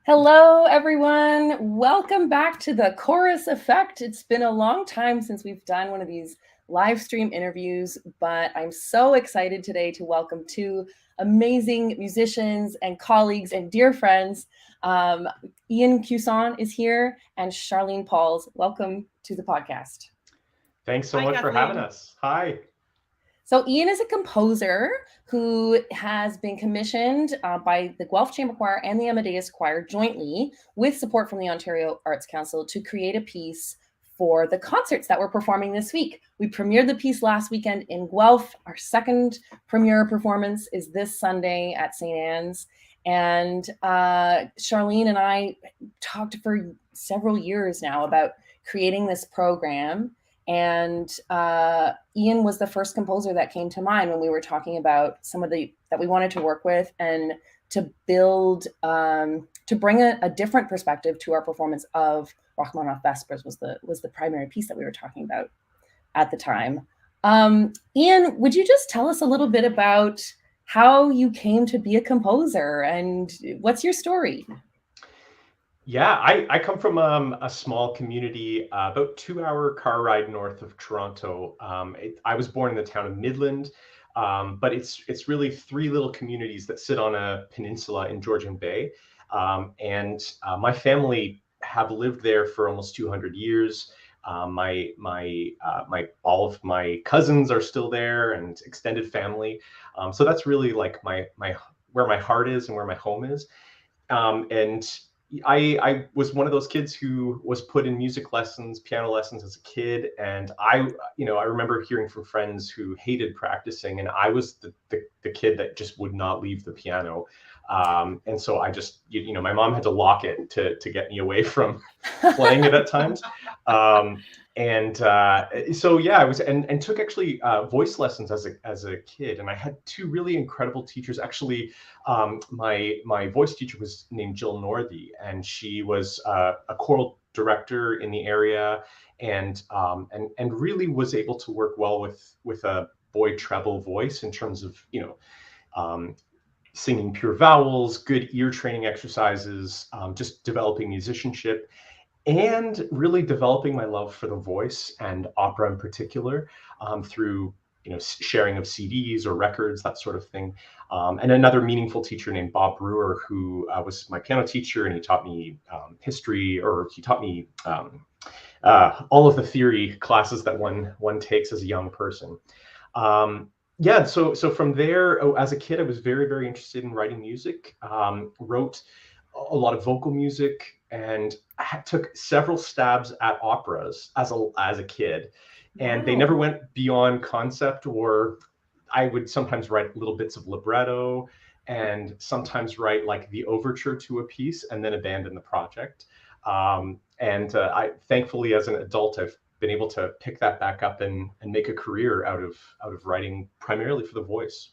Hello, everyone. Welcome back to the Chorus Effect. It's been a long time since we've done one of these live stream interviews, but I'm so excited today to welcome two amazing musicians and colleagues and dear friends. Ian Cusson is here and Charlene Pauls. Welcome to the podcast. Thanks so much for having us. Hi. So Ian is a composer who has been commissioned by the Guelph Chamber Choir and the Amadeus Choir jointly with support from the Ontario Arts Council to create a piece for the concerts that we're performing this week. We premiered the piece last weekend in Guelph. Our second premiere performance is this Sunday at St. Anne's. And Charlene and I talked for several years now about creating this program. And Ian was the first composer that came to mind when we were talking about some of the that we wanted to work with and to build, to bring a different perspective to our performance of Rachmaninoff Vespers was the primary piece that we were talking about at the time. Ian, would you just tell us a little bit about how you came to be a composer and what's your story? Yeah, I come from a small community, about 2-hour car ride north of Toronto. I was born in the town of Midland, but it's really three little communities that sit on a peninsula in Georgian Bay. And my family have lived there for almost 200 years. All of my cousins are still there and extended family. So that's really like my where my heart is and where my home is. And I was one of those kids who was put in music lessons, piano lessons as a kid. And I remember hearing from friends who hated practicing, and I was the kid that just would not leave the piano. And so I just, my mom had to lock it to get me away from playing it at times. So yeah, I was and took actually voice lessons as a kid, and I had two really incredible teachers. Actually, my voice teacher was named Jill Northey, and she was a choral director in the area, and really was able to work well with a boy treble voice in terms of singing pure vowels, good ear training exercises, just developing musicianship, and really developing my love for the voice and opera in particular through sharing of CDs or records, that sort of thing. And another meaningful teacher named Bob Brewer, who was my piano teacher, and he taught me history, or he taught me all of the theory classes that one takes as a young person. Yeah, so from there, as a kid, I was very, very interested in writing music, wrote a lot of vocal music, and I took several stabs at operas as a kid. And Wow. They never went beyond concept, or I would sometimes write little bits of libretto and sometimes write like the overture to a piece and then abandon the project. I thankfully, as an adult, I've been able to pick that back up and make a career out of writing primarily for the voice.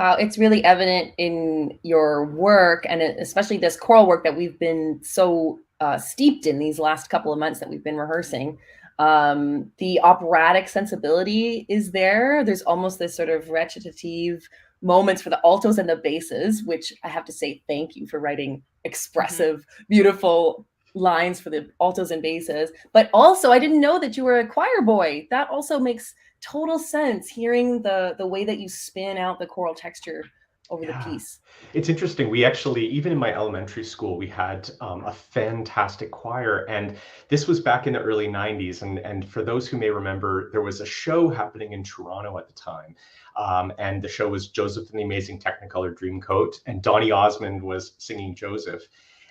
It's really evident in your work, and especially this choral work that we've been so steeped in these last couple of months that we've been rehearsing. The operatic sensibility is there. There's almost this sort of recitative moments for the altos and the basses, which I have to say thank you for writing expressive, beautiful lines for the altos and basses. But also, I didn't know that you were a choir boy. That also makes total sense, hearing the way that you spin out the choral texture over the piece. It's interesting. We actually, even in my elementary school, we had a fantastic choir, and this was back in the early 90s. And for those who may remember, there was a show happening in Toronto at the time. And the show was Joseph and the Amazing Technicolor Dreamcoat, and Donny Osmond was singing Joseph.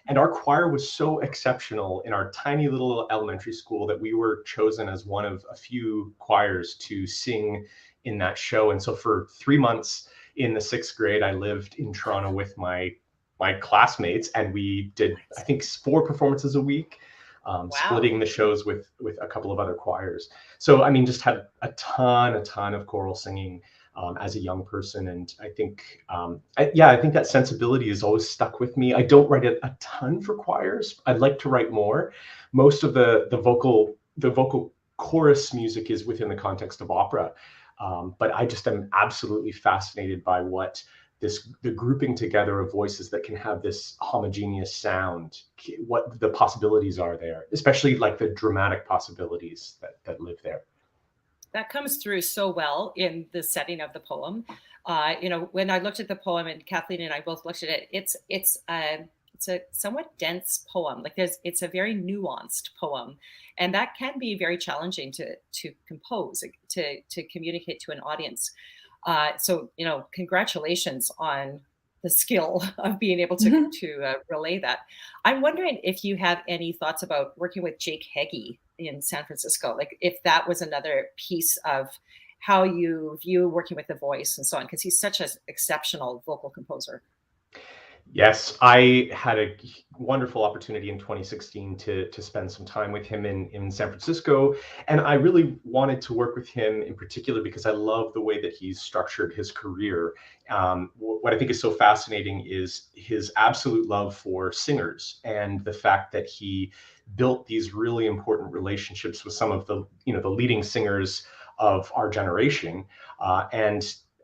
And our choir was so exceptional in our tiny little elementary school that we were chosen as one of a few choirs to sing in that show. And so for 3 months in the 6th grade, I lived in Toronto with my classmates, and we did, I think, 4 performances a week, splitting the shows with a couple of other choirs. So, I mean, just had a ton of choral singing as a young person. And I think, I think that sensibility has always stuck with me. I don't write a ton for choirs. I'd like to write more. Most of the vocal chorus music is within the context of opera. But I just am absolutely fascinated by what the grouping together of voices that can have this homogeneous sound, what the possibilities are there, especially like the dramatic possibilities that live there. That comes through so well in the setting of the poem. When I looked at the poem, and Kathleen and I both looked at it, it's a somewhat dense poem. Like it's a very nuanced poem, and that can be very challenging to compose, to communicate to an audience. So congratulations on the skill of being able to relay that. I'm wondering if you have any thoughts about working with Jake Heggie in San Francisco, like if that was another piece of how you view working with the voice and so on, because he's such an exceptional vocal composer. Yes, I had a wonderful opportunity in 2016 to spend some time with him in San Francisco. And I really wanted to work with him in particular because I love the way that he's structured his career. What I think is so fascinating is his absolute love for singers and the fact that he built these really important relationships with some of the leading singers of our generation,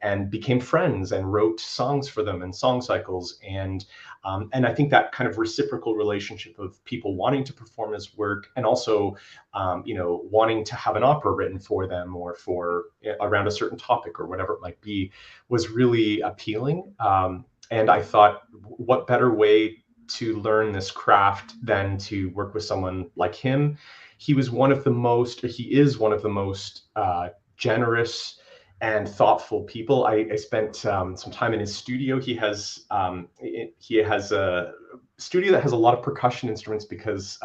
and became friends and wrote songs for them and song cycles. And I think that kind of reciprocal relationship of people wanting to perform his work and also, wanting to have an opera written for them or for around a certain topic or whatever it might be was really appealing. And I thought, what better way to learn this craft than to work with someone like him? He is one of the most generous and thoughtful people. I spent some time in his studio. He has a studio that has a lot of percussion instruments because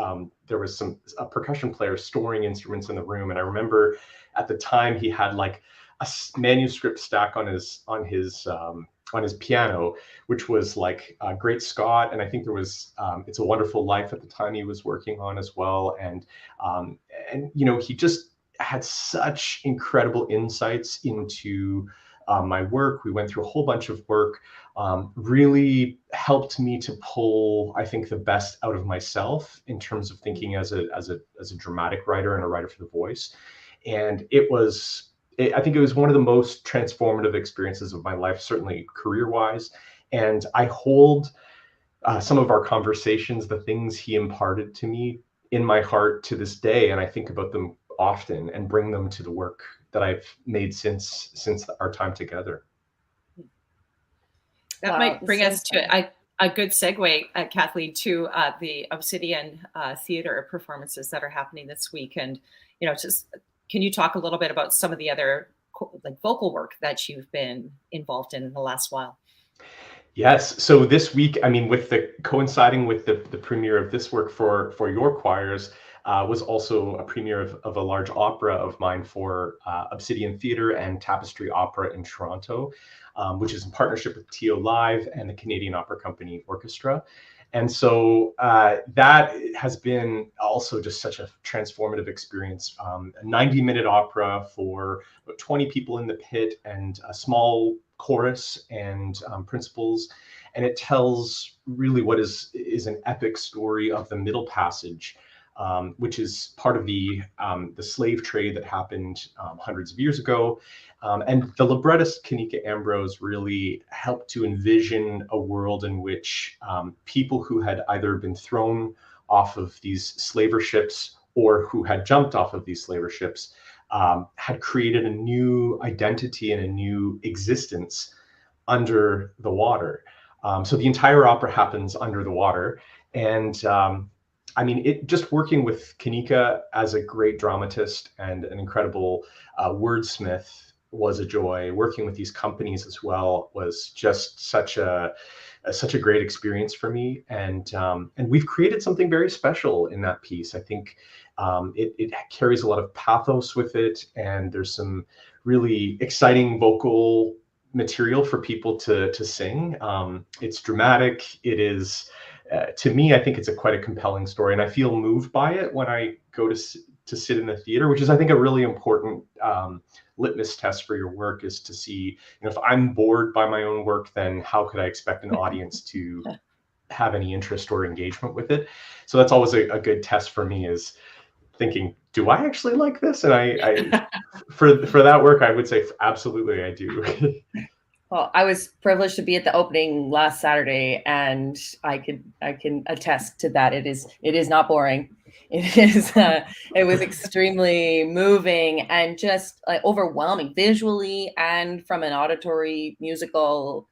there was a percussion player storing instruments in the room. And I remember at the time he had like a manuscript stack on his piano, which was like Great Scott, and I think there was It's a Wonderful Life at the time he was working on as well. And he just had such incredible insights into my work. We went through a whole bunch of work, really helped me to pull, I think, the best out of myself in terms of thinking as a dramatic writer and a writer for the voice. And I think it was one of the most transformative experiences of my life, certainly career-wise. And I hold some of our conversations, the things he imparted to me, in my heart to this day. And I think about them often and bring them to the work that I've made since our time together. That might bring us to a good segue, Kathleen, to the Obsidian Theatre performances that are happening this week. And, just can you talk a little bit about some of the other vocal work that you've been involved in the last while? Yes. So this week, coinciding with the premiere of this work for your choirs, was also a premiere of a large opera of mine for Obsidian Theatre and Tapestry Opera in Toronto, which is in partnership with TO Live and the Canadian Opera Company Orchestra. And so that has been also just such a transformative experience. A 90-minute opera for about 20 people in the pit and a small chorus and principals. And it tells really what is an epic story of the Middle Passage, which is part of the slave trade that happened hundreds of years ago. And the librettist Kanika Ambrose really helped to envision a world in which people who had either been thrown off of these slaver ships or who had jumped off of these slaver ships had created a new identity and a new existence under the water. So the entire opera happens under the water. And just working with Kanika as a great dramatist and an incredible wordsmith was a joy. Working with these companies as well was just such a great experience for me. And we've created something very special in that piece. I think it carries a lot of pathos with it, and there's some really exciting vocal material for people to sing. It's dramatic. It is, to me, I think it's quite a compelling story, and I feel moved by it when I go to sit in the theater, which is, I think, a really important litmus test for your work, is to see, if I'm bored by my own work, then how could I expect an audience to have any interest or engagement with it? So that's always a good test for me, is thinking, do I actually like this? And I for that work, I would say absolutely I do. Well, I was privileged to be at the opening last Saturday, and I can attest to that. It is not boring. It was extremely moving and just like overwhelming visually and from an auditory, musical,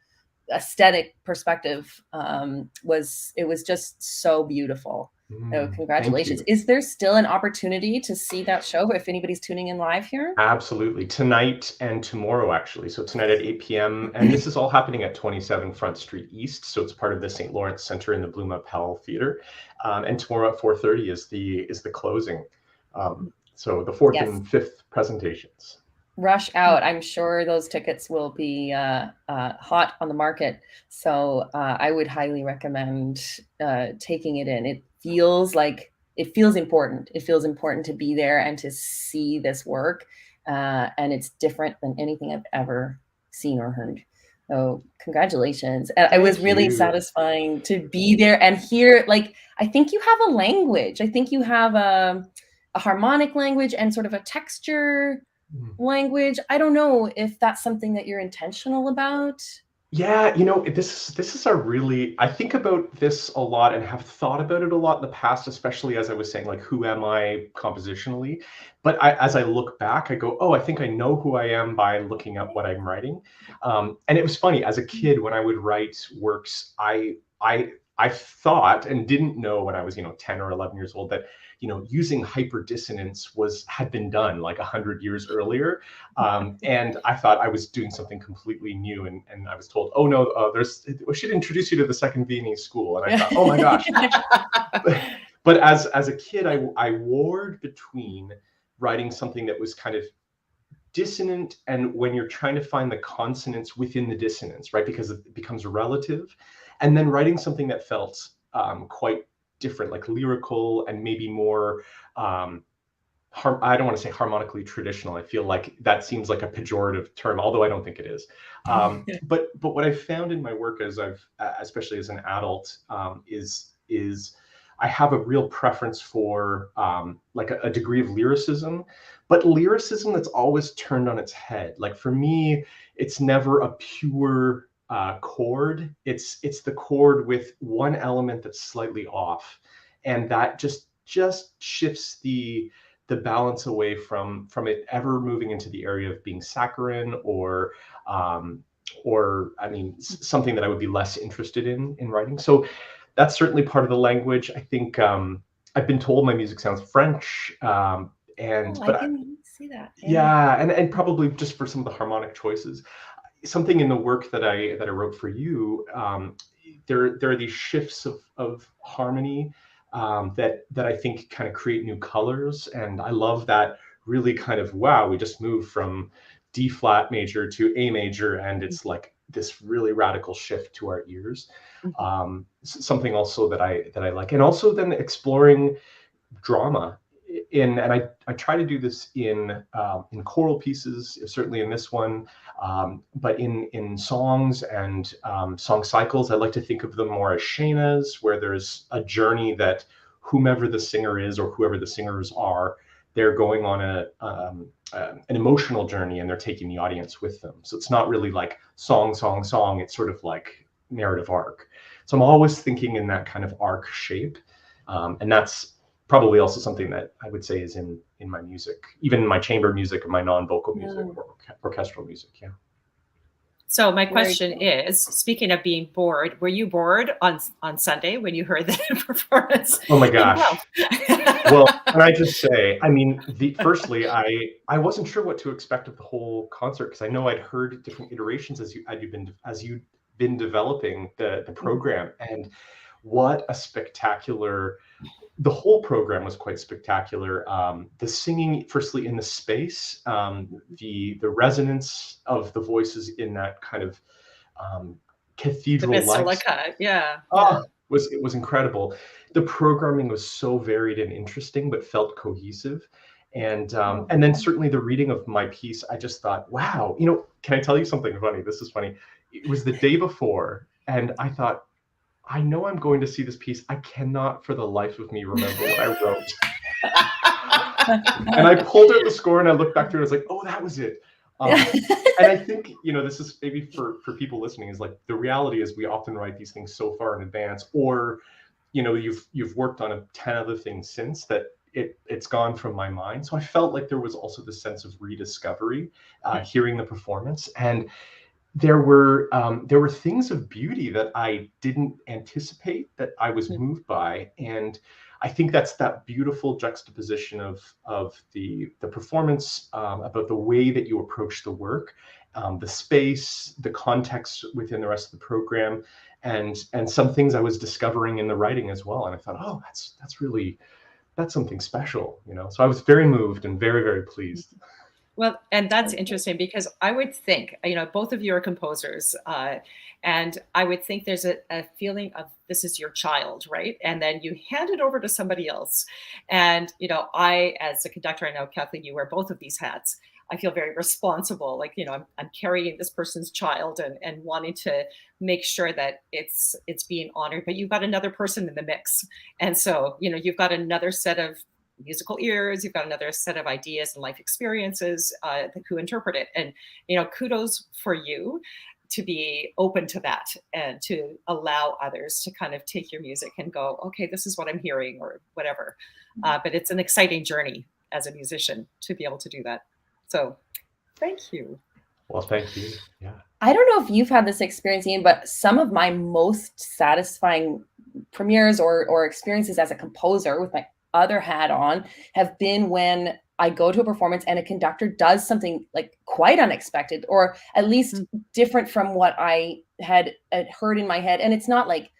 aesthetic perspective. It was just so beautiful. So congratulations. Is there still an opportunity to see that show if anybody's tuning in live here? Absolutely. Tonight and tomorrow, actually. So tonight at 8 p.m. And this is all happening at 27 Front Street East. So it's part of the St. Lawrence Center in the Bloom Appel Theatre. And tomorrow at 4:30 is the closing. So the fourth and fifth presentations. Rush out. I'm sure those tickets will be hot on the market. So I would highly recommend taking it in. It feels important. It feels important to be there and to see this work. And it's different than anything I've ever seen or heard. So congratulations. It was really satisfying to be there and hear, like, I think you have a language. I think you have a harmonic language and sort of a texture language. I don't know if that's something that you're intentional about. Yeah, this is a really, I think about this a lot and have thought about it a lot in the past, especially as I was saying, like, who am I compositionally? But as I look back, I go, oh, I think I know who I am by looking at what I'm writing. And it was funny, as a kid, when I would write works, I thought and didn't know when I was, 10 or 11 years old that, using hyperdissonance had been done like 100 years earlier. And I thought I was doing something completely new. And I was told, oh no, we should introduce you to the second Viennese school. And I thought, oh my gosh. But as a kid, I warred between writing something that was kind of dissonant and when you're trying to find the consonants within the dissonance, right? Because it becomes relative. And then writing something that felt quite different, like lyrical and maybe more, I don't want to say harmonically traditional. I feel like that seems like a pejorative term, although I don't think it is. But what I've found in my work as especially as an adult, is I have a real preference for like a degree of lyricism, but lyricism that's always turned on its head. Like for me, it's never a pure chord. It's the chord with one element that's slightly off, and that just shifts the balance away from it ever moving into the area of being saccharine or I mean something that I would be less interested in writing. So that's certainly part of the language. I think I've been told my music sounds French, but I can see that. Yeah, and probably just for some of the harmonic choices. Something in the work that I wrote for you, there are these shifts of harmony that I think kind of create new colors, and I love that really kind of, wow, we just moved from D flat major to A major, and it's like this really radical shift to our ears. Something also that I like, and also then exploring drama. And I try to do this in choral pieces, certainly in this one, but in songs and song cycles, I like to think of them more as shenas, where there's a journey that whomever the singer is or whoever the singers are, they're going on an emotional journey and they're taking the audience with them. So it's not really like song, song, song. It's sort of like narrative arc. So I'm always thinking in that kind of arc shape, and that's probably also something that I would say is in my music, even in my chamber music and my non-vocal music or orchestral music. Yeah. So my question is, speaking of being bored, were you bored on Sunday when you heard that performance? Oh my gosh. Well, can I just say, I mean, firstly, I wasn't sure what to expect of the whole concert, because I know I'd heard different iterations as you'd been developing the program, and what a spectacular. The whole program was quite spectacular. The singing, firstly, in the space, the resonance of the voices in that kind of cathedral-like, the basilica, yeah. It was incredible. The programming was so varied and interesting, but felt cohesive. And then certainly the reading of my piece, I just thought, wow, can I tell you something funny? This is funny. It was the day before, and I thought, I know I'm going to see this piece. I cannot for the life of me remember what I wrote. And I pulled out the score and I looked back through it. I was like, oh, that was it. And I think, this is maybe for people listening, is like, the reality is we often write these things so far in advance, or, you've worked on 10 other things since that it's gone from my mind. So I felt like there was also this sense of rediscovery, hearing the performance. And there were things of beauty that I didn't anticipate, that I was moved by. And I think that's that beautiful juxtaposition of the performance, about the way that you approach the work, the space, the context within the rest of the program, and some things I was discovering in the writing as well. And I thought, oh, that's something special, So I was very moved and very, very pleased. Well, and that's interesting, because I would think, both of you are composers, and I would think there's a feeling of, this is your child, right? And then you hand it over to somebody else. And, I, as a conductor, I know, Kathleen, you wear both of these hats. I feel very responsible. Like, I'm carrying this person's child and wanting to make sure that it's being honored, but you've got another person in the mix. And so, you've got another set of musical ears, you've got another set of ideas and life experiences who interpret it. And, kudos for you to be open to that and to allow others to kind of take your music and go, okay, this is what I'm hearing, or whatever. But it's an exciting journey as a musician to be able to do that. So thank you. Well, thank you. Yeah. I don't know if you've had this experience, Ian, but some of my most satisfying premieres or experiences as a composer with my other hat on have been when I go to a performance and a conductor does something like quite unexpected, or at least different from what I had heard in my head. And it's not like,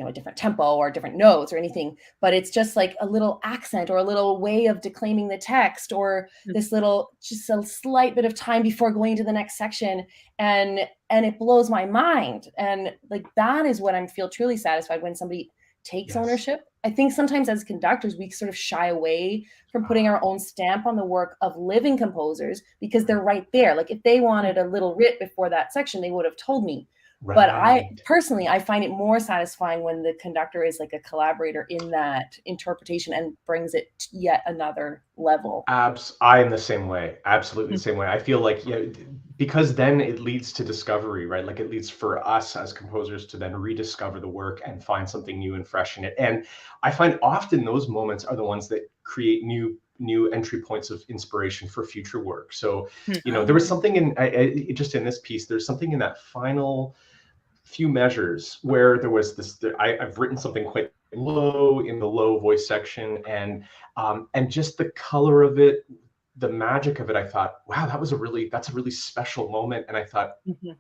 a different tempo or different notes or anything, but it's just like a little accent or a little way of declaiming the text, or this little, just a slight bit of time before going to the next section. And it blows my mind. And like, that is what I feel truly satisfied when somebody takes ownership. I think sometimes as conductors, we sort of shy away from putting our own stamp on the work of living composers, because they're right there. Like, if they wanted a little writ before that section, they would have told me. Right. But I personally find it more satisfying when the conductor is like a collaborator in that interpretation and brings it to yet another level. I am the same way. Absolutely the same way. I feel like, because then it leads to discovery, right? Like, it leads for us as composers to then rediscover the work and find something new and fresh in it. And I find often those moments are the ones that create new entry points of inspiration for future work. So, there was something in just in this piece, there's something in that final few measures where there was this, I've written something quite low in the low voice section, and just the color of it, the magic of it, I thought, wow, that's a really special moment. And I thought,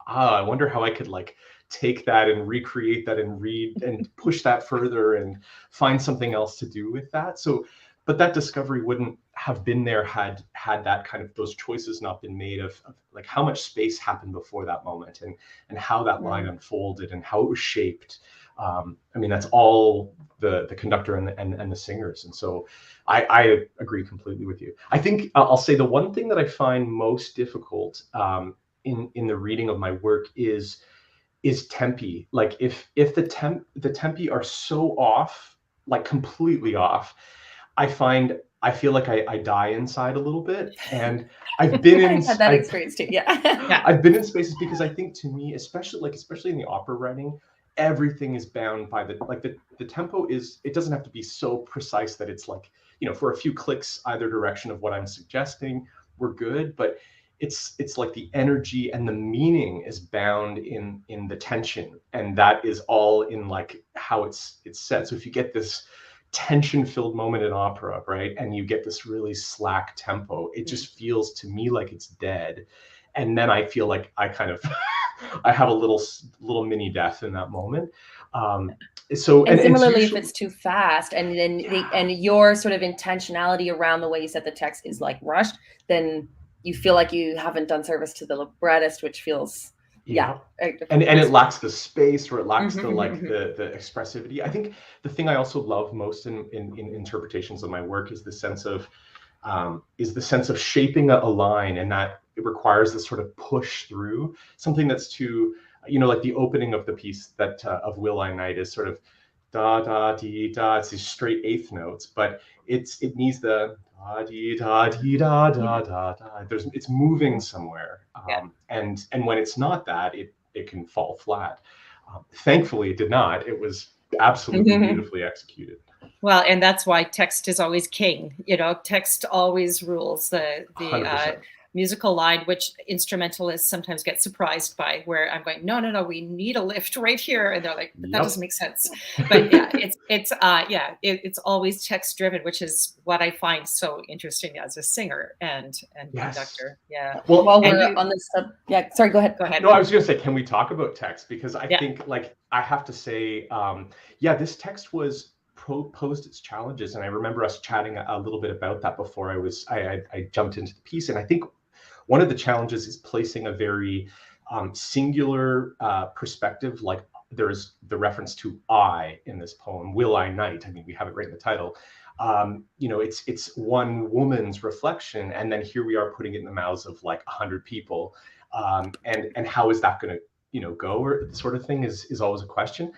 I wonder how I could like take that and recreate that and read and push that further and find something else to do with that. So, but that discovery wouldn't have been there had that kind of, those choices not been made of like how much space happened before that moment, and how that line unfolded and how it was shaped. I mean, that's all the conductor and the singers. And so I agree completely with you. I think I'll say the one thing that I find most difficult in the reading of my work is tempi. Like, if the tempi are so off, like completely off, I feel like I die inside a little bit. And I've been in had that experience too. Yeah. I've been in spaces, because I think, to me, especially in the opera writing, everything is bound by the tempo it doesn't have to be so precise that it's like, for a few clicks either direction of what I'm suggesting, we're good. But it's like the energy and the meaning is bound in the tension, and that is all in like how it's set. So if you get this tension-filled moment in opera, right, and you get this really slack tempo, it just feels to me like it's dead. And then I feel like I kind of I have a little mini death in that moment. So and similarly, if it's too fast, and then and your sort of intentionality around the way you set the text is like rushed, then you feel like you haven't done service to the librettist, which feels and it lacks the space, or it lacks the expressivity. I think the thing I also love most in interpretations of my work is the sense of shaping a line, and that it requires this sort of push through something that's too, like the opening of the piece that of Will I Night is sort of da da dee da. It's these straight eighth notes, but it needs the da dee da dee da da da da. It's moving somewhere, and when it's not that, it can fall flat. Thankfully, it did not. It was absolutely beautifully executed. Well, and that's why text is always king. Text always rules. The 100%. Musical line, which instrumentalists sometimes get surprised by, where I'm going, no, we need a lift right here, and they're like, but that doesn't make sense. But yeah, it's always text driven, which is what I find so interesting as a singer and conductor. Yeah. Well, while we're on this sorry, go ahead. No, I was going to say, can we talk about text? Because I think, like, I have to say, this text was posed its challenges, and I remember us chatting a little bit about that before I jumped into the piece. And I think one of the challenges is placing a very singular perspective. Like, there's the reference to I in this poem, will I night? I mean, we have it right in the title. It's one woman's reflection, and then here we are putting it in the mouths of like 100 people, and how is that going to go, or sort of thing is always a question.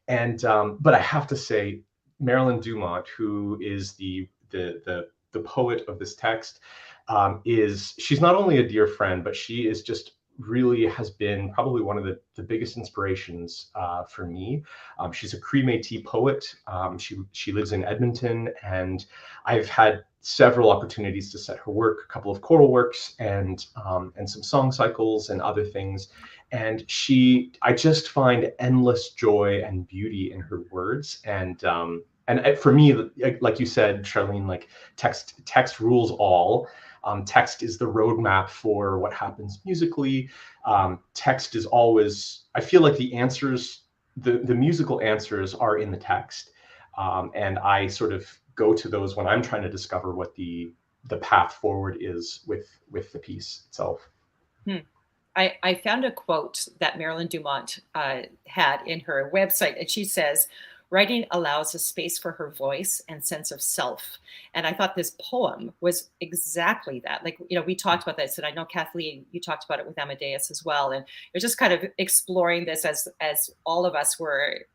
And but I have to say, Marilyn Dumont, who is the poet of this text, she's not only a dear friend, but she is just really has been probably one of the biggest inspirations for me. She's a Cree Métis poet. She lives in Edmonton, and I've had several opportunities to set her work, a couple of choral works, and some song cycles and other things. And I just find endless joy and beauty in her words. And for me, like you said, Charlene, like text rules all. Text is the roadmap for what happens musically. Text is always, I feel like the answers, the musical answers are in the text. And I sort of go to those when I'm trying to discover what the path forward is with the piece itself. I found a quote that Marilyn Dumont had in her website, and she says, "Writing allows a space for her voice and sense of self." And I thought this poem was exactly that. Like, we talked about this, and I know, Kathleen, you talked about it with Amadeus as well. And you're just kind of exploring this as all of us were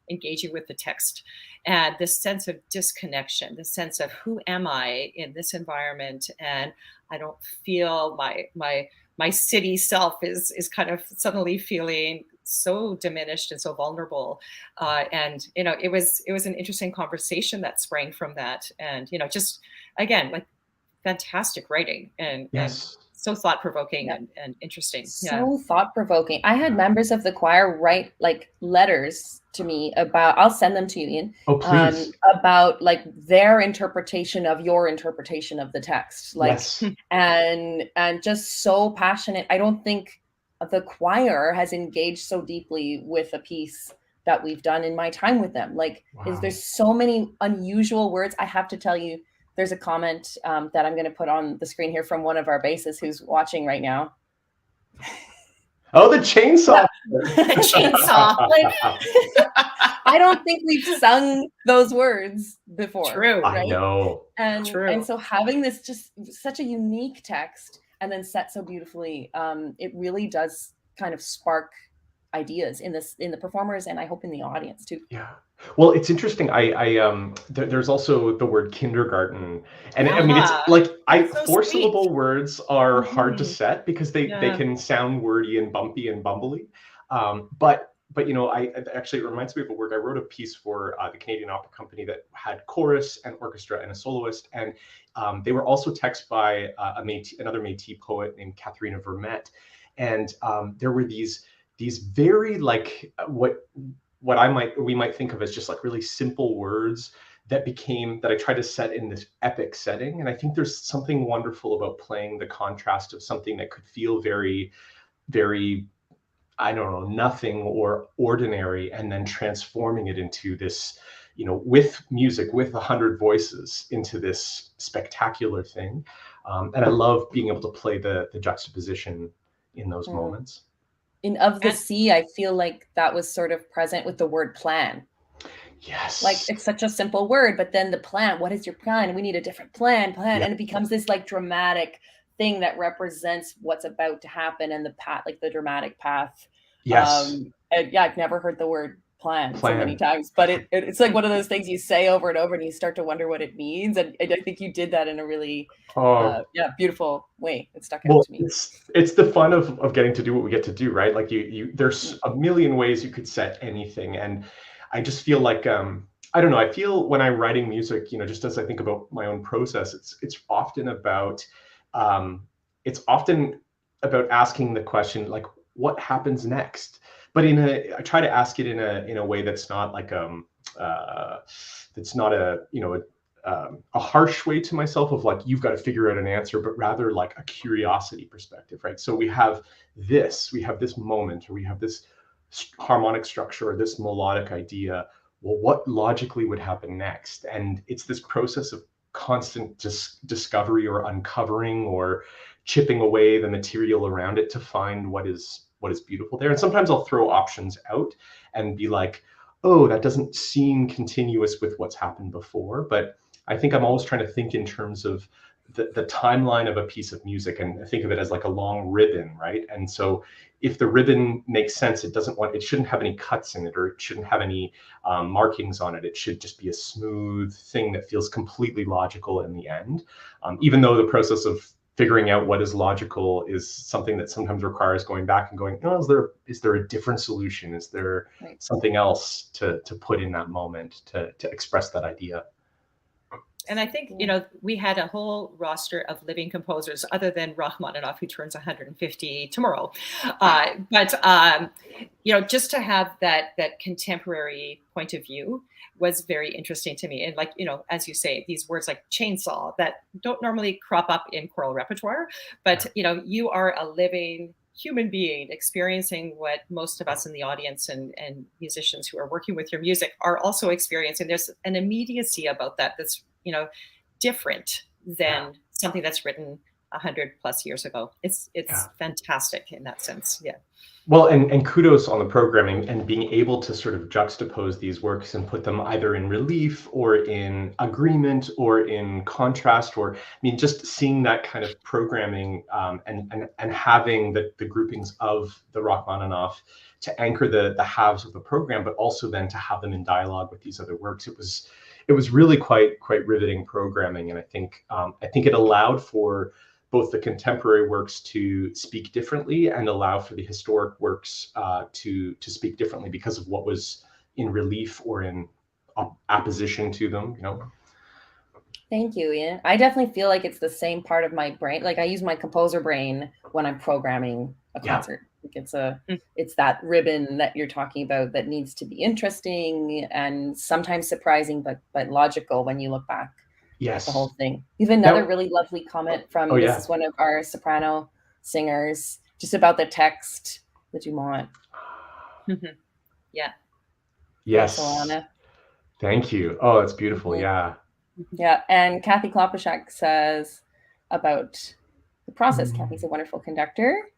engaging with the text, and this sense of disconnection, this sense of who am I in this environment? And I don't feel my city self is kind of suddenly feeling so diminished and so vulnerable. And it was an interesting conversation that sprang from that. And just again, like, fantastic writing and so thought-provoking and interesting. So thought-provoking. I had members of the choir write like letters to me about, I'll send them to you, Ian. Oh, please. About like their interpretation of your interpretation of the text. Like, and just so passionate. I don't think the choir has engaged so deeply with a piece that we've done in my time with them. Like, there's so many unusual words. I have to tell you, there's a comment that I'm going to put on the screen here from one of our bassists who's watching right now. Oh, the chainsaw. Chainsaw. Like, I don't think we've sung those words before. True. Right? I know. And True. And so having this just such a unique text and then set so beautifully, it really does kind of spark ideas in the performers, and I hope in the audience too. Yeah. Well, it's interesting. There's also the word kindergarten, and I mean, it's like so four-syllable sweet. words are hard to set because they can sound wordy and bumpy and bumbly. But it actually reminds me of a work. I wrote a piece for the Canadian Opera Company that had chorus and orchestra and a soloist, and they were also texted by another Métis poet named Catherine Vermette, and there were these very like we might think of as just like really simple words that I tried to set in this epic setting. And I think there's something wonderful about playing the contrast of something that could feel very, very, I don't know, nothing or ordinary, and then transforming it into this, with music, with 100 voices, into this spectacular thing. And I love being able to play the juxtaposition in those moments. In Of the Sea, I feel like that was sort of present with the word plan. Yes. Like, it's such a simple word, but then the plan, what is your plan? We need a different plan. And it becomes this like dramatic thing that represents what's about to happen and the path, like the dramatic path. Yes. I've never heard the word plan so many times, but it's like one of those things you say over and over and you start to wonder what it means. And I think you did that in a really beautiful way. It stuck out to me. It's the fun of getting to do what we get to do, right? Like there's a million ways you could set anything. And I just feel like, I don't know, I feel when I'm writing music, you know, just as I think about my own process, it's often about asking the question, like, what happens next? But I try to ask it in a way that's not like that's not a harsh way to myself of like, you've got to figure out an answer, but rather like a curiosity perspective, right? So we have this moment, or we have this harmonic structure, or this melodic idea. Well, what logically would happen next? And it's this process of constant discovery or uncovering or chipping away the material around it to find what is beautiful there. And sometimes I'll throw options out and be like, oh, that doesn't seem continuous with what's happened before. But I think I'm always trying to think in terms of the timeline of a piece of music and think of it as like a long ribbon, right? And so if the ribbon makes sense, it shouldn't have any cuts in it, or it shouldn't have any markings on it. It should just be a smooth thing that feels completely logical in the end. Even though the process of figuring out what is logical is something that sometimes requires going back and going, oh, is there a different solution? Is there something else to put in that moment to express that idea? And I think, you know, we had a whole roster of living composers other than Rachmaninoff, who turns 150 tomorrow. But you know, just to have that contemporary point of view was very interesting to me. And like, you know, as you say, these words like chainsaw that don't normally crop up in choral repertoire, but, you know, you are a living human being experiencing what most of us in the audience and musicians who are working with your music are also experiencing. There's an immediacy about that that's, you know, different than something that's written 100+ years ago. It's fantastic in that sense. Yeah. Well, and kudos on the programming and being able to sort of juxtapose these works and put them either in relief or in agreement or in contrast, or I mean, just seeing that kind of programming and having the groupings of the Rachmaninoff to anchor the halves of the program, but also then to have them in dialogue with these other works. It was really quite riveting programming, and I think it allowed for both the contemporary works to speak differently and allow for the historic works to speak differently because of what was in relief or in opposition to them, you know. Thank you, Ian. I definitely feel like it's the same part of my brain. Like I use my composer brain when I'm programming a concert. Like it's that ribbon that you're talking about that needs to be interesting and sometimes surprising, but logical when you look back. Yes. The whole thing. You have another really lovely comment from this is one of our soprano singers, just about the text, the Dumont. Yeah. Yes. Alana. Thank you. Oh, that's beautiful. Yeah. Yeah. And Kathy Klopushak says about the process. Kathy's a wonderful conductor.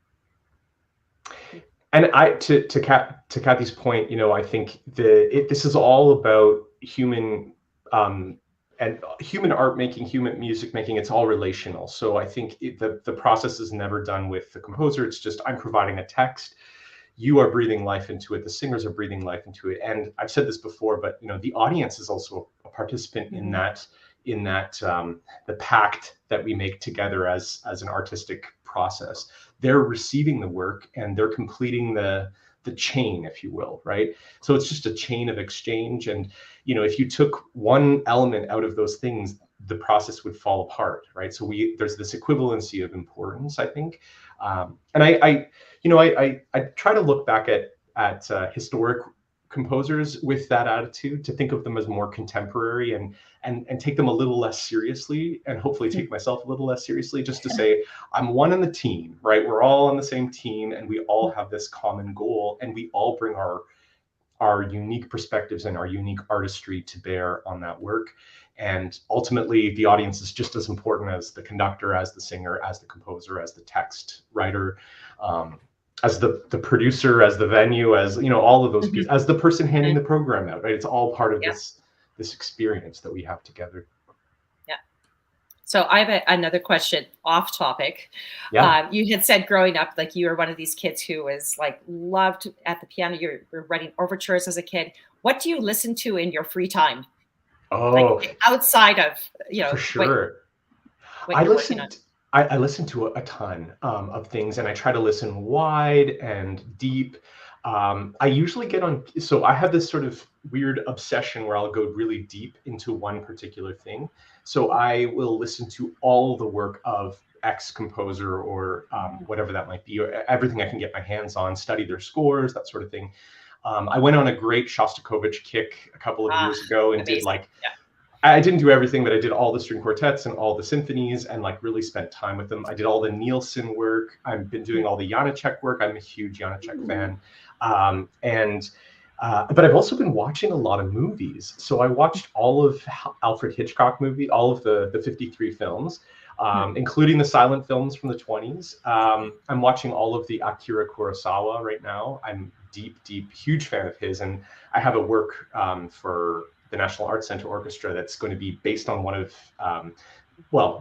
And to Kathy's point, you know, I think this is all about human and human art making, human music making. It's all relational. So I think the process is never done with the composer. It's just, I'm providing a text, you are breathing life into it, the singers are breathing life into it. And I've said this before, but you know, the audience is also a participant in that the pact that we make together as an artistic process. They're receiving the work and they're completing the chain, if you will, right? So it's just a chain of exchange. And, you know, if you took one element out of those things, the process would fall apart, right? So there's this equivalency of importance, I think. And I try to look back at historic composers with that attitude, to think of them as more contemporary and take them a little less seriously, and hopefully take myself a little less seriously, just to say, I'm one in the team, right? We're all on the same team and we all have this common goal, and we all bring our unique perspectives and our unique artistry to bear on that work. And ultimately the audience is just as important as the conductor, as the singer, as the composer, as the text writer, as the producer, as the venue, as, you know, all of those pieces, as the person handing the program out, right? It's all part of this experience that we have together. Yeah. So I have another question off topic. Yeah. You had said growing up, like you were one of these kids who was like loved at the piano. You were writing overtures as a kid. What do you listen to in your free time? Oh, Like outside of, for sure. what I you're working on. listen to a ton of things, and I try to listen wide and deep. I usually get on, so I have this sort of weird obsession where I'll go really deep into one particular thing. So I will listen to all the work of X composer or whatever that might be, or everything I can get my hands on, study their scores, that sort of thing. I went on a great Shostakovich kick a couple of years ago and did like, I didn't do everything, but I did all the string quartets and all the symphonies and like really spent time with them. I did all the Nielsen work. I've been doing all the Janacek work. I'm a huge Janacek fan. But I've also been watching a lot of movies. So I watched all of Alfred Hitchcock all of the 53 films, including the silent films from the 20s. I'm watching all of the Akira Kurosawa right now. I'm deep, huge fan of his. And I have a work for the National Arts Center Orchestra that's going to be based on one of,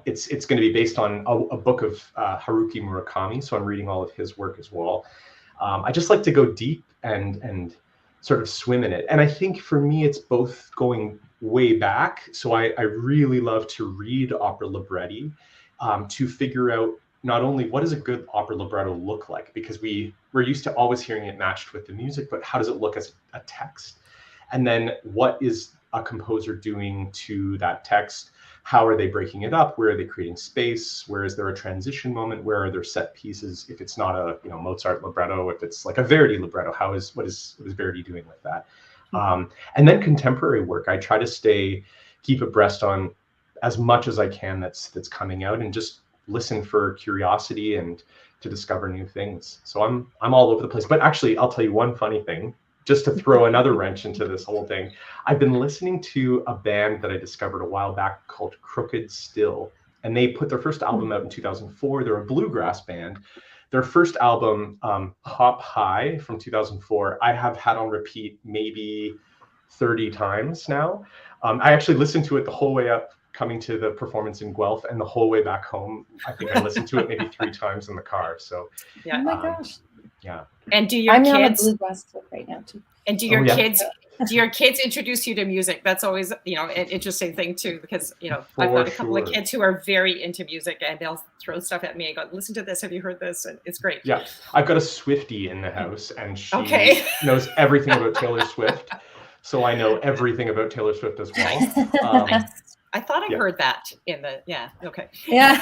it's going to be based on a book of Haruki Murakami. So I'm reading all of his work as well. I just like to go deep and sort of swim in it. And I think for me, it's both going way back. So I really love to read opera libretti to figure out not only what does a good opera libretto look like, because we're used to always hearing it matched with the music, but how does it look as a text? And then what is a composer doing to that text? How are they breaking it up? Where are they creating space? Where is there a transition moment? Where are there set pieces? If it's not a Mozart libretto, if it's like a Verdi libretto, what is Verdi doing with that? And then contemporary work, I try to keep abreast on as much as I can that's coming out, and just listen for curiosity and to discover new things. So I'm all over the place. But actually, I'll tell you one funny thing, just to throw another wrench into this whole thing. I've been listening to a band that I discovered a while back called Crooked Still, and they put their first album out in 2004. They're a bluegrass band. Their first album, Hop High from 2004, I have had on repeat maybe 30 times now. I actually listened to it the whole way up coming to the performance in Guelph, and the whole way back home. I think I listened to it maybe 3 times in the car. So yeah. Oh my gosh. Yeah. And do your I'm kids on a bluegrass trip right now too? And do your kids introduce you to music? That's always, an interesting thing too, because, I've got a couple of kids who are very into music, and they'll throw stuff at me and go, listen to this. Have you heard this? And it's great. Yeah. I've got a Swiftie in the house, and she knows everything about Taylor Swift. So I know everything about Taylor Swift as well. I thought I heard that in the, okay. Yeah.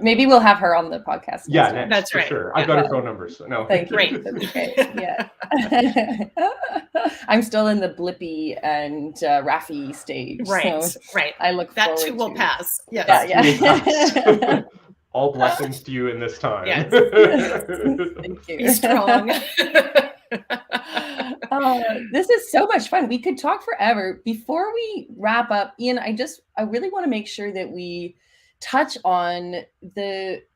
Maybe we'll have her on the podcast. Yeah, that's right. Sure. I've got her phone number, so no. Thank you. Great. Okay. Yeah. I'm still in the Blippi and Raffi stage. Right, so right. I look that forward too will to pass. Yes. Yeah. All blessings to you in this time. Yes. Thank you. Be strong. This is so much fun. We could talk forever. Before we wrap up, Ian, I really want to make sure that we touch on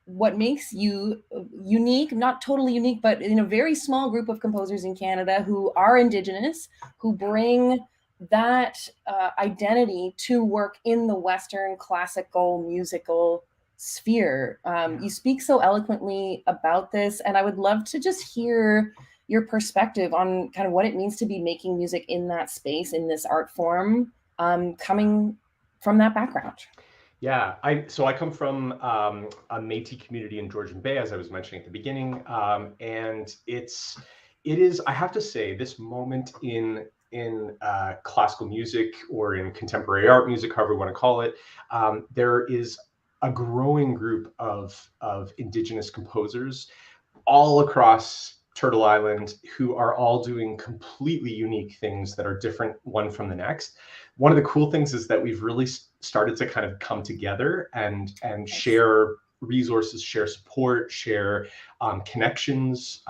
what makes you unique, not totally unique, but in a very small group of composers in Canada who are Indigenous, who bring that identity to work in the Western classical musical sphere. You speak so eloquently about this, and I would love to just hear your perspective on kind of what it means to be making music in that space, in this art form, coming from that background. Yeah, I come from a Métis community in Georgian Bay, as I was mentioning at the beginning, and it is, I have to say, this moment in classical music or in contemporary art music, however you want to call it, there is a growing group of Indigenous composers all across Turtle Island who are all doing completely unique things that are different one from the next. One of the cool things is that we've really started to kind of come together and share resources, share support, share connections,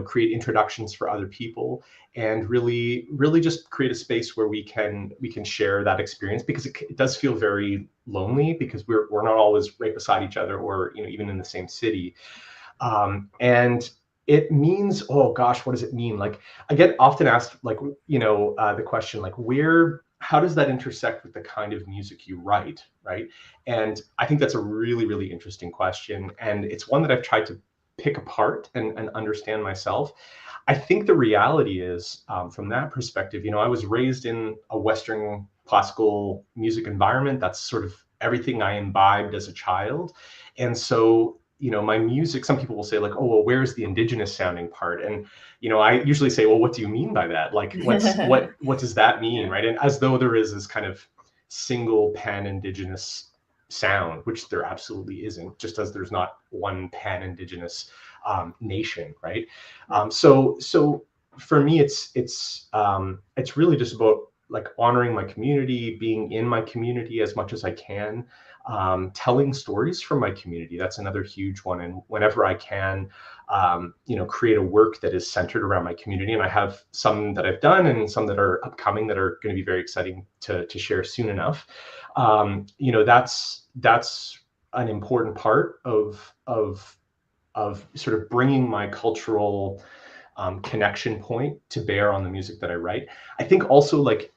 create introductions for other people, and really just create a space where we can share that experience, because it does feel very lonely because we're not always right beside each other or even in the same city. And it means, oh gosh, what does it mean? Like, I get often asked, like, the question, like, how does that intersect with the kind of music you write, right? And I think that's a really, really interesting question. And it's one that I've tried to pick apart and understand myself. I think the reality is, from that perspective, I was raised in a Western classical music environment. That's sort of everything I imbibed as a child. And so, my music, some people will say like, oh, well, where's the Indigenous sounding part? And, I usually say, well, what do you mean by that? Like, what does that mean, right? And as though there is this kind of single pan-Indigenous sound, which there absolutely isn't, just as there's not one pan-Indigenous nation, right? So for me, it's really just about like honoring my community, being in my community as much as I can, telling stories from my community. That's another huge one. And whenever I can, create a work that is centered around my community. And I have some that I've done and some that are upcoming that are going to be very exciting to share soon enough. That's an important part of sort of bringing my cultural connection point to bear on the music that I write. I think also, like,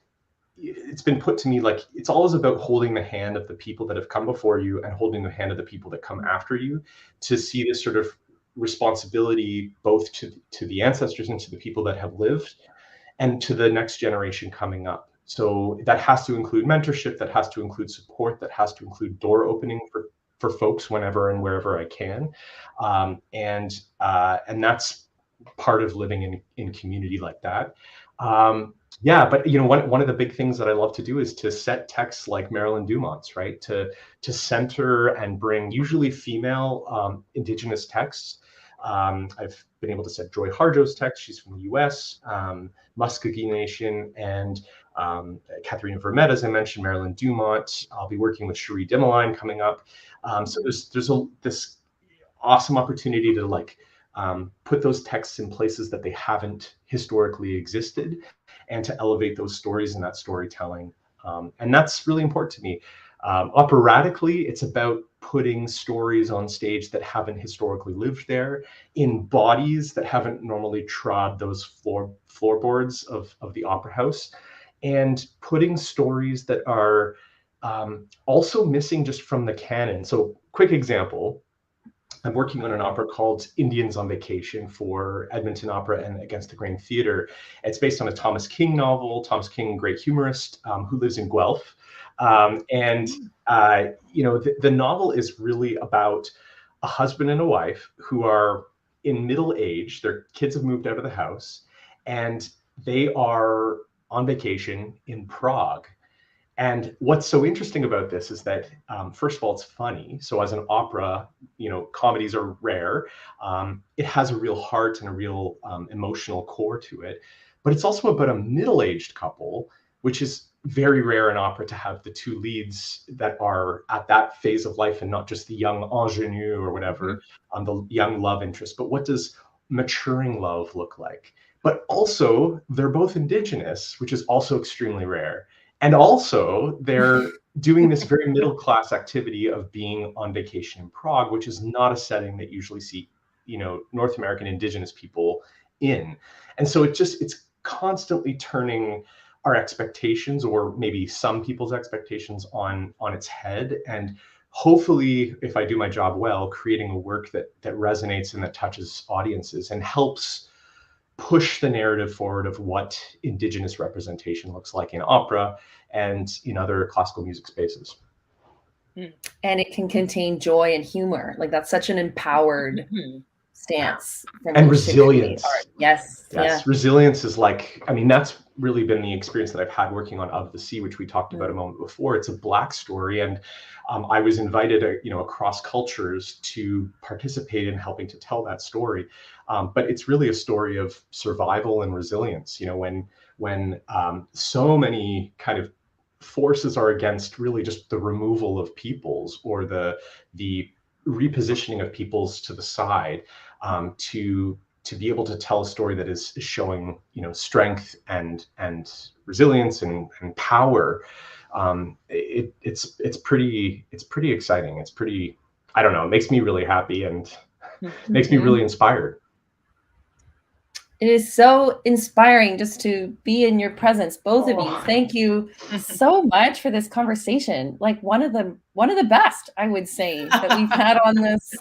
it's been put to me, like, it's always about holding the hand of the people that have come before you and holding the hand of the people that come after you, to see this sort of responsibility both to the ancestors and to the people that have lived and to the next generation coming up. So that has to include mentorship, that has to include support, that has to include door opening for folks whenever and wherever I can. And that's part of living in community like that. But one of the big things that I love to do is to set texts like Marilyn Dumont's, right? To center and bring usually female Indigenous texts. I've been able to set Joy Harjo's text. She's from the US, Muskogee Nation, and Katharina Vermette, as I mentioned, Marilyn Dumont. I'll be working with Cherie Dimaline coming up. So there's this awesome opportunity to put those texts in places that they haven't historically existed, and to elevate those stories and that storytelling. And that's really important to me. Operatically, it's about putting stories on stage that haven't historically lived there, in bodies that haven't normally trod those floorboards of the opera house, and putting stories that are also missing just from the canon. So, quick example, I'm working on an opera called Indians on Vacation for Edmonton Opera and Against the Grain Theatre. It's based on a Thomas King novel. Thomas King, great humorist, who lives in Guelph. The novel is really about a husband and a wife who are in middle age. Their kids have moved out of the house, and they are on vacation in Prague. And what's so interesting about this is that, first of all, it's funny. So as an opera, comedies are rare. It has a real heart and a real emotional core to it. But it's also about a middle-aged couple, which is very rare in opera, to have the two leads that are at that phase of life, and not just the young ingenue or whatever, the young love interest. But what does maturing love look like? But also, they're both Indigenous, which is also extremely rare. And also, they're doing this very middle-class activity of being on vacation in Prague, which is not a setting that usually see, North American Indigenous people in. And so it's constantly turning our expectations, or maybe some people's expectations, on its head. And hopefully, if I do my job well, creating a work that resonates and that touches audiences and helps push the narrative forward of what Indigenous representation looks like in opera and in other classical music spaces. And it can contain joy and humor. Like, that's such an empowered stance. And resilience. Yes. Resilience is that's really been the experience that I've had working on Of the Sea, which we talked about a moment before. It's a Black story, and I was invited, across cultures to participate in helping to tell that story. But it's really a story of survival and resilience. When so many kind of forces are against really just the removal of peoples, or the repositioning of peoples to the side, to be able to tell a story that is showing strength and resilience and power. It's pretty exciting. It's pretty, it makes me really happy and makes me really inspired. It is so inspiring just to be in your presence, both of you. Thank you so much for this conversation. Like one of the best, I would say, that we've had on this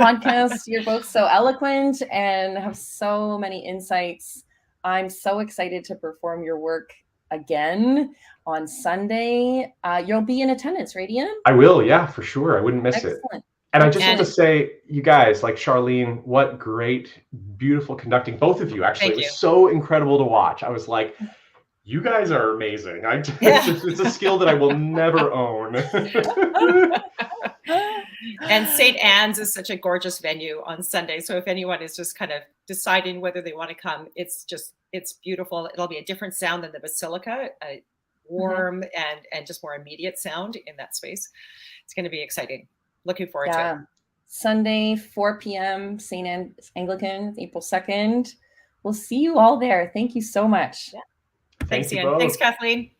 podcast. You're both so eloquent and have so many insights. I'm so excited to perform your work again on Sunday. You'll be in attendance, right, Ian? I will, yeah, for sure. I wouldn't miss Excellent. it. And I just have to say, you guys, like Charlene, what great, beautiful conducting. Both of you, actually. It was so incredible to watch. I was like, you guys are amazing. It's a skill that I will never own. And St. Anne's is such a gorgeous venue on Sunday. So if anyone is just kind of deciding whether they want to come, it's beautiful. It'll be a different sound than the Basilica, a warm and just more immediate sound in that space. It's going to be exciting. Looking forward to it. Sunday, 4 p.m., St. Anne's Anglican, April 2nd. We'll see you all there. Thank you so much. Thanks, Ian. Thanks, Kathleen.